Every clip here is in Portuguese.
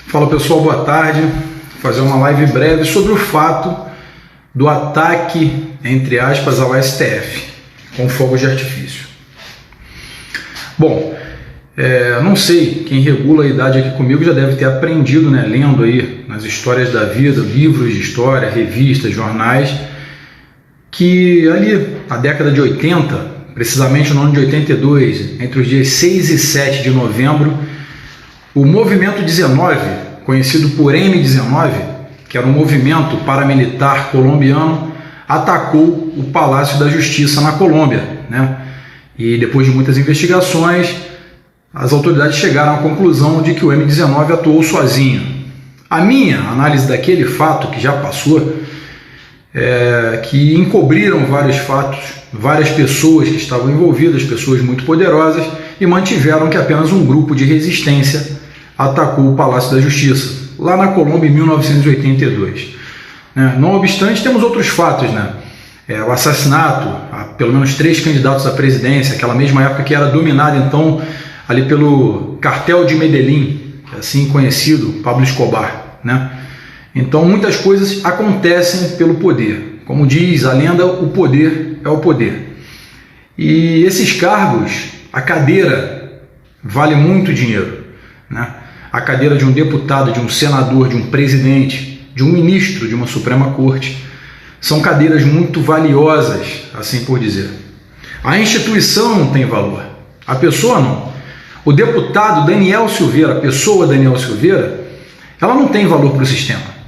Fala pessoal, boa tarde. Vou fazer uma live breve sobre o fato do ataque, entre aspas, ao STF com fogos de artifício. Bom, não sei, quem regula a idade aqui comigo já deve ter aprendido, né, lendo aí nas histórias da vida, livros de história, revistas, jornais, que ali na década de 80, precisamente no ano de 82, entre os dias 6 e 7 de novembro, o Movimento 19, conhecido por M19, que era um movimento paramilitar colombiano, atacou o Palácio da Justiça na Colômbia, né? E depois de muitas investigações, as autoridades chegaram à conclusão de que o M19 atuou sozinho. A minha análise daquele fato, que já passou, que encobriram vários fatos, várias pessoas que estavam envolvidas, pessoas muito poderosas, e mantiveram que apenas um grupo de resistência atacou o Palácio da Justiça, lá na Colômbia em 1982. Não obstante, temos outros fatos, né? O assassinato a pelo menos 3 candidatos à presidência, aquela mesma época que era dominada então ali pelo cartel de Medellín, assim conhecido, Pablo Escobar, né? Então muitas coisas acontecem pelo poder. Como diz a lenda, o poder é o poder. E esses cargos, a cadeira vale muito dinheiro, né? A cadeira de um deputado, de um senador, de um presidente, de um ministro de uma Suprema Corte, são cadeiras muito valiosas, assim por dizer. A instituição não tem valor, a pessoa não. O deputado Daniel Silveira, a pessoa Daniel Silveira, ela não tem valor para o sistema.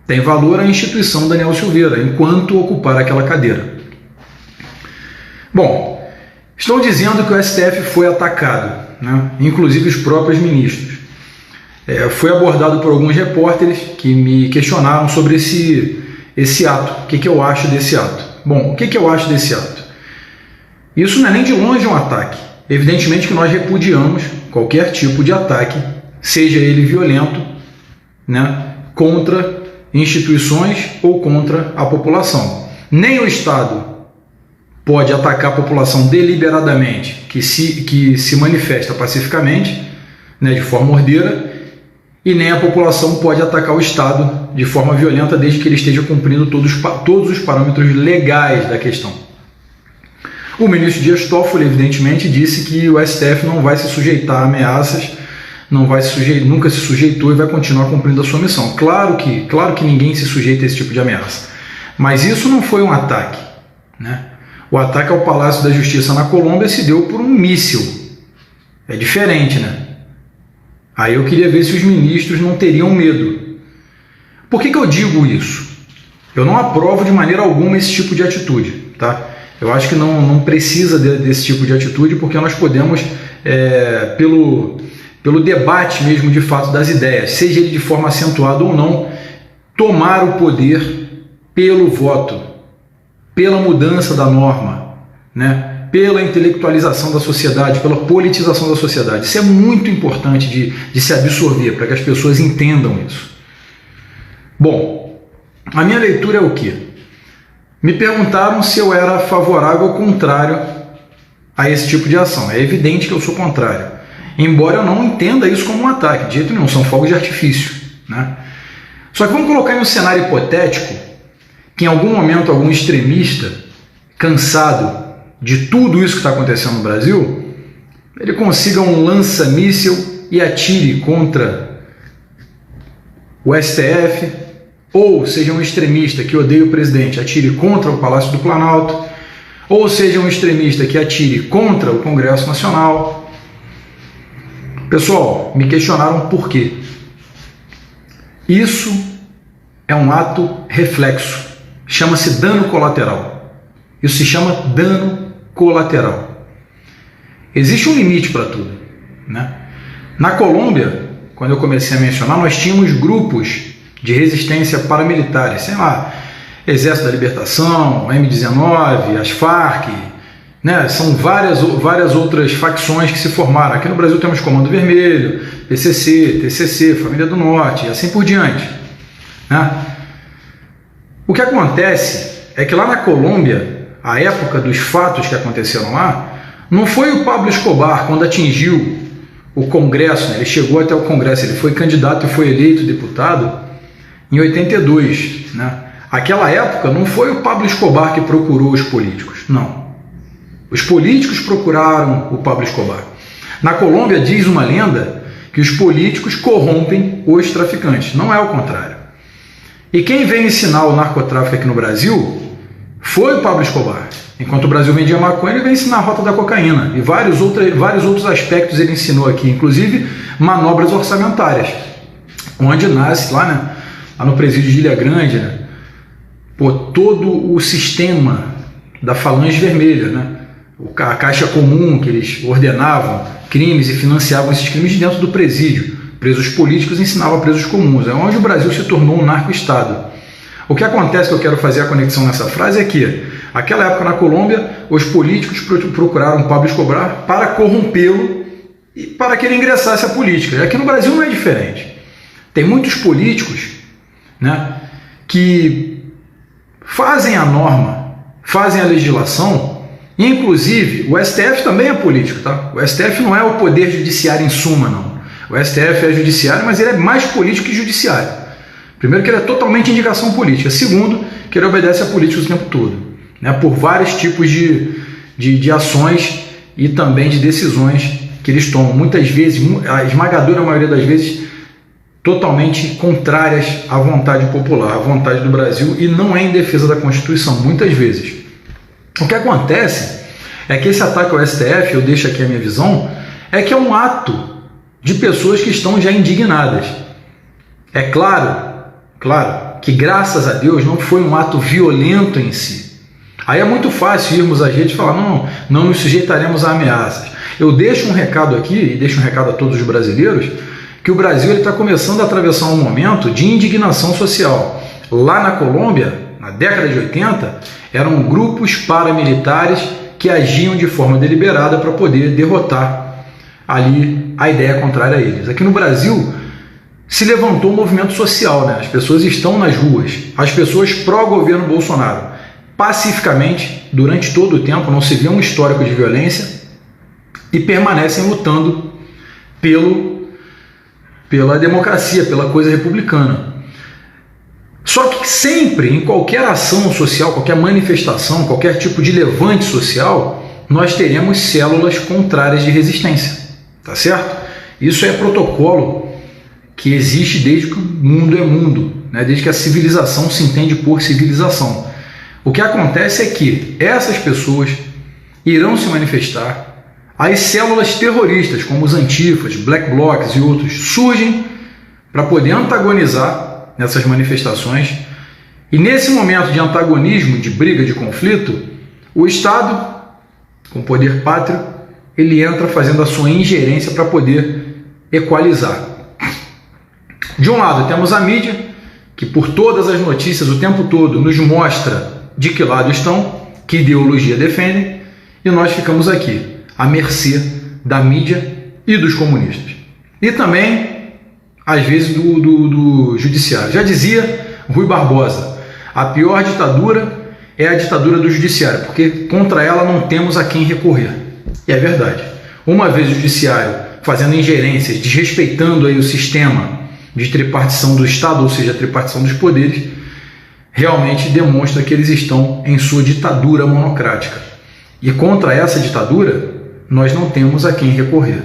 Tem valor a instituição Daniel Silveira, enquanto ocupar aquela cadeira. Bom, estão dizendo que o STF foi atacado, né? Inclusive os próprios ministros. Foi abordado por alguns repórteres que me questionaram sobre esse ato. O que eu acho desse ato? Bom, o que eu acho desse ato? Isso não é nem de longe um ataque. Evidentemente que nós repudiamos qualquer tipo de ataque, seja ele violento, né, contra instituições ou contra a população. Nem o Estado pode atacar a população deliberadamente, que se manifesta pacificamente, né, de forma ordeira, e nem a população pode atacar o Estado de forma violenta desde que ele esteja cumprindo todos os parâmetros legais da questão. O ministro Dias Toffoli, evidentemente, disse que o STF não vai se sujeitar a ameaças, nunca se sujeitou e vai continuar cumprindo a sua missão. Claro que ninguém se sujeita a esse tipo de ameaça. Mas isso não foi um ataque, né? O ataque ao Palácio da Justiça na Colômbia se deu por um míssil. É diferente, né? Aí eu queria ver se os ministros não teriam medo. Por que eu digo isso? Eu não aprovo de maneira alguma esse tipo de atitude, tá? Eu acho que não precisa desse tipo de atitude, porque nós podemos, pelo debate mesmo de fato das ideias, seja ele de forma acentuada ou não, tomar o poder pelo voto, pela mudança da norma, né? Pela intelectualização da sociedade, pela politização da sociedade. Isso é muito importante de se absorver, para que as pessoas entendam isso. Bom, a minha leitura é o quê? Me perguntaram se eu era favorável ou contrário a esse tipo de ação. É evidente que eu sou contrário, embora eu não entenda isso como um ataque, de jeito nenhum, são fogos de artifício, né? Só que vamos colocar em um cenário hipotético que em algum momento algum extremista, cansado de tudo isso que está acontecendo no Brasil, ele consiga um lança-míssil e atire contra o STF, ou seja um extremista que odeia o presidente, atire contra o Palácio do Planalto, ou seja um extremista que atire contra o Congresso Nacional. Pessoal, me questionaram por quê. Isso é um ato reflexo, chama-se dano colateral. Isso se chama dano colateral. Existe um limite para tudo, né? Na Colômbia, quando eu comecei a mencionar, nós tínhamos grupos de resistência paramilitares, sei lá, Exército da Libertação, M19, as Farc, né? São várias outras facções que se formaram. Aqui no Brasil temos Comando Vermelho, PCC, TCC, Família do Norte e assim por diante, né? O que acontece é que lá na Colômbia, a época dos fatos que aconteceram lá, não foi o Pablo Escobar, quando atingiu o Congresso, né? Ele chegou até o Congresso, ele foi candidato e foi eleito deputado em 82. Né? Aquela época não foi o Pablo Escobar que procurou os políticos, não. Os políticos procuraram o Pablo Escobar. Na Colômbia diz uma lenda que os políticos corrompem os traficantes, não é o contrário. E quem veio ensinar o narcotráfico aqui no Brasil foi o Pablo Escobar. Enquanto o Brasil vendia maconha, ele veio ensinar a rota da cocaína. E vários outros aspectos ele ensinou aqui, inclusive manobras orçamentárias, onde nasce lá, né, lá no presídio de Ilha Grande, né, todo o sistema da Falange Vermelha, né, a Caixa Comum, que eles ordenavam crimes e financiavam esses crimes de dentro do presídio. Presos políticos ensinavam a presos comuns. É onde o Brasil se tornou um narco-estado. O que acontece, que eu quero fazer a conexão nessa frase, é que, naquela época na Colômbia, os políticos procuraram Pablo Escobar para corrompê-lo e para que ele ingressasse à política. E aqui no Brasil não é diferente. Tem muitos políticos, né, que fazem a norma, fazem a legislação. Inclusive, o STF também é político, tá? O STF não é o poder judiciário em suma, não. O STF é judiciário, mas ele é mais político que judiciário. Primeiro, que ele é totalmente indicação política. Segundo, que ele obedece a políticos o tempo todo, né? Por vários tipos de ações e também de decisões que eles tomam. Muitas vezes, a esmagadora maioria das vezes, totalmente contrárias à vontade popular, à vontade do Brasil, e não é em defesa da Constituição, muitas vezes. O que acontece é que esse ataque ao STF, eu deixo aqui a minha visão, é que é um ato de pessoas que estão já indignadas. É claro que graças a Deus não foi um ato violento em si. Aí é muito fácil irmos às redes e falar, não nos sujeitaremos a ameaças. Eu deixo um recado aqui, e deixo um recado a todos os brasileiros, que o Brasil está começando a atravessar um momento de indignação social. Lá na Colômbia, na década de 80, eram grupos paramilitares que agiam de forma deliberada para poder derrotar ali a ideia contrária a eles. Aqui no Brasil se levantou um movimento social, né? As pessoas estão nas ruas, as pessoas pró-governo Bolsonaro, pacificamente, durante todo o tempo, não se vê um histórico de violência e permanecem lutando pela democracia, pela coisa republicana. Só que sempre, em qualquer ação social, qualquer manifestação, qualquer tipo de levante social, nós teremos células contrárias de resistência, tá certo? Isso é protocolo que existe desde que o mundo é mundo, né? Desde que a civilização se entende por civilização. O que acontece é que essas pessoas irão se manifestar, as células terroristas, como os antifas, black blocs e outros, surgem para poder antagonizar nessas manifestações, e nesse momento de antagonismo, de briga, de conflito, o Estado, com poder pátrio, ele entra fazendo a sua ingerência para poder equalizar. De um lado temos a mídia, que por todas as notícias o tempo todo nos mostra de que lado estão, que ideologia defendem, e nós ficamos aqui, à mercê da mídia e dos comunistas. E também às vezes do judiciário. Já dizia Rui Barbosa, a pior ditadura é a ditadura do judiciário, porque contra ela não temos a quem recorrer. E é verdade. Uma vez o judiciário fazendo ingerências, desrespeitando aí o sistema de tripartição do Estado, ou seja, a tripartição dos poderes, realmente demonstra que eles estão em sua ditadura monocrática. E contra essa ditadura, nós não temos a quem recorrer.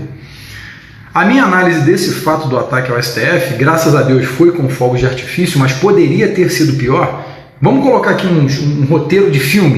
A minha análise desse fato do ataque ao STF, graças a Deus, foi com fogos de artifício, mas poderia ter sido pior. Vamos colocar aqui um roteiro de filme.